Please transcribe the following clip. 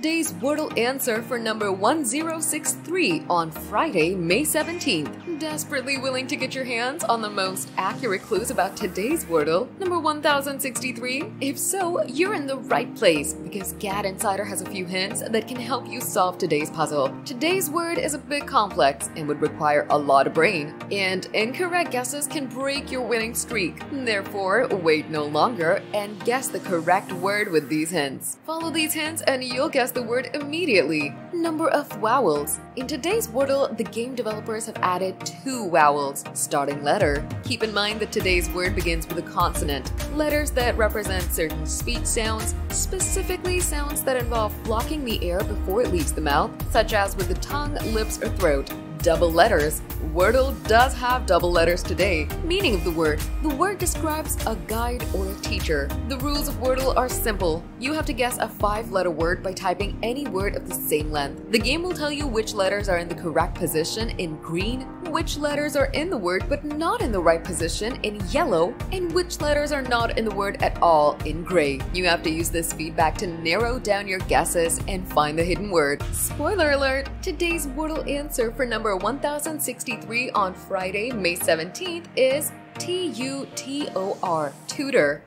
today's Wordle answer for number 1063 on Friday, May 17th. Desperately willing to get your hands on the most accurate clues about today's Wordle, number 1063? If so, you're in the right place because GAD Insider has a few hints that can help you solve today's puzzle. Today's word is a bit complex and would require a lot of brain, and incorrect guesses can break your winning streak. Therefore, wait no longer and guess the correct word with these hints. Follow these hints and you'll guess the word immediately. Number of vowels. In today's Wordle, the game developers have added 2 vowels. Starting letter. Keep in mind that today's word begins with a consonant. Letters that represent certain speech sounds, specifically sounds that involve blocking the air before it leaves the mouth, such as with the tongue, lips, or throat. Double letters. Wordle does have double letters today. Meaning of the word. The word describes a guide or a teacher. The rules of Wordle are simple. You have to guess a 5-letter word by typing any word of the same length. The game will tell you which letters are in the correct position in green, which letters are in the word but not in the right position in yellow, and which letters are not in the word at all in gray. You have to use this feedback to narrow down your guesses and find the hidden word. Spoiler alert! Today's Wordle answer for number 1063 on Friday, May 17th is Tutor, tutor.